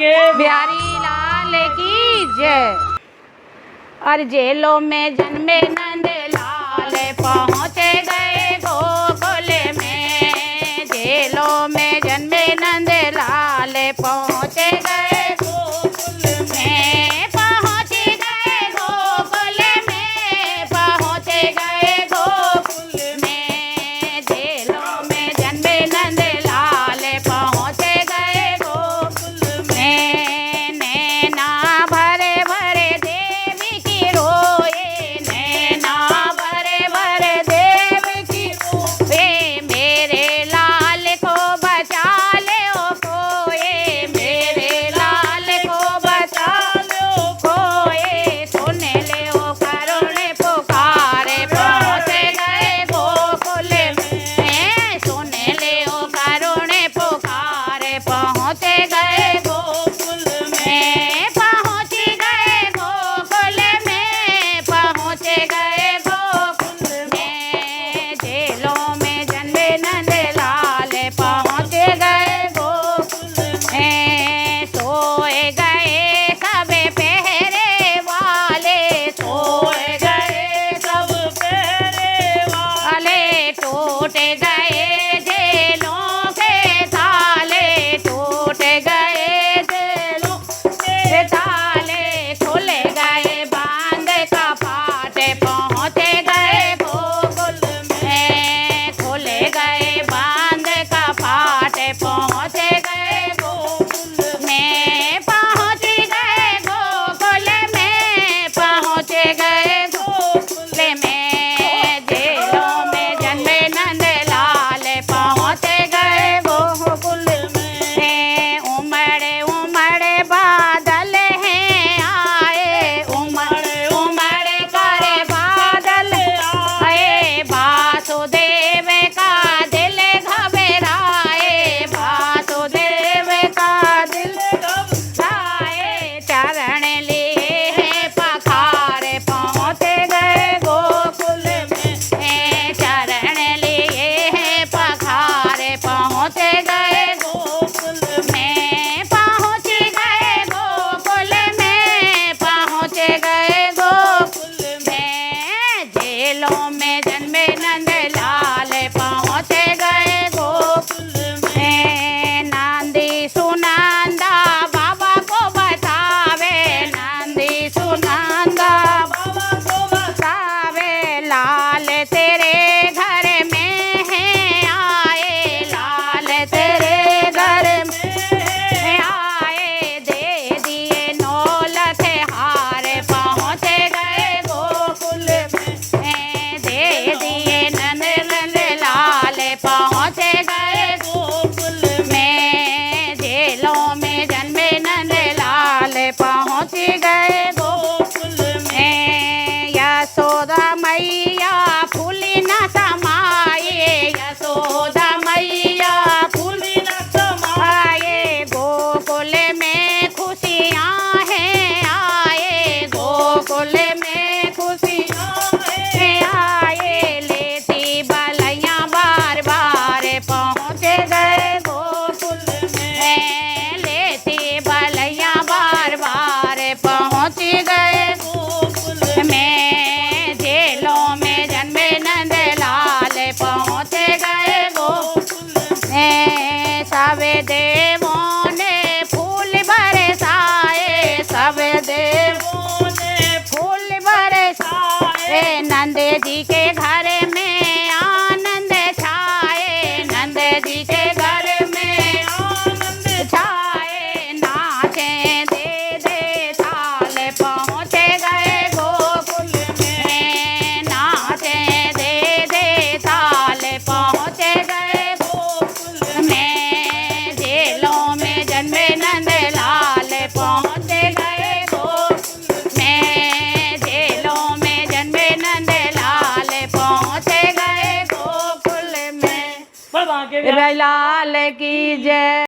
बांके बिहारी लाल की जय। और जेलों में जन्मे नंद लाल पहुँचे गए गोकुल में। जेलों में जन्मे नंद लाल पहुँचे गए गोकुल में। पहुँचे गए गोकुल में, पहुँचे गए गोकुल में। जेलों में जन्मे नंद लाल पहुँचे गए गोकुल में। नैना भरे भरे देवी की रोए, नैना भरे भरे देवी की रोए। मेरे लाल को बचा ले ओ कोए, मेरे लाल को बचा ले ओ कोए। सुन ले ओ करुण पुकारे पहुँचे गए गोकुल में। सुन ले ओ करुण पुकारे पहुँचे गए गोकुल में। पहुँच गए गोकुल में, पहुँच गए गोकुल में। जेलों में जन्मे नंद लाल पहुँच गए गोकुल में। सोए गए सब पहरे वाले, सोए गए सब पहरे वाले। टूट गए जेलों के ताले, टूट गए जेलों के ताले। खुल गए बांध का पाट पहुँचे गए गोकुल में। खुल गए बांध का पाट पहुँचे गए गोकुल में। पहुँच गए गोकुल में, पहुँच गए गोकुल में। जेलों में जन्मे नंद लाल पहुँचे गए गोकुल में। उमड़े उमड़े बादल हैं आए, उमड़े उमड़े करे बादल आए। वासुदेव का दिल घबराए, वासुदेव का दिल घबराए। चरण लिए हैं पखारे पहुँचे गए गोकुल में। चरण लिए हैं पखारे पहुँचे गए गोकुल में। पहुँच गए गोकुल में, पहुँच गए गोकुल में। जेलों में जन्मे नंद लाल पहुँचे गए गोकुल में। नंदी सुनंदा बाबा को बतावे, नंदी सुनंदा बाबा को बतावे। लाल तेरे घर में है आए, लाल तेरे घर में आए। दे दिए 9 लाख हार पहुँचे गए गोकुल में। दे दिए नंद नंद लाल पहुँचे गए गोकुल में। जेलों में जन्मे नंद लाल पहुँच गए गोकुल में। यशोदा मैया फूली न समाये, यशोदा मैया फूली न समाये। गोकुल में खुशियाँ हैं आए, गोकुल में खुशियाँ हैं आए। लेती बलैया बार बार पहुँचे गए गोकुल में। लेती बलैया बार बार पहुँच गए गोकुल में। जेलों में जन्मे नंद लाल पहुँचे गए गोकुल में। सब देवों ने फूल बरसाए, सब देवों ने फूल बरसाए। नंद जी के घर में आनंद छाए, नंद जी के घर में आनंद छाए। नाचे दे दे ताल पहुँचे गए गोकुल में। नाचे दे दे ताल पहुँचे गए गोकुल में। जेलों में जन्मे नंद लाल पहुँचे गए गोकुल में। जेलों में जन्मे नंद लाल पहुँचे गए गोकुल में। बांके बिहारी लाल की जय।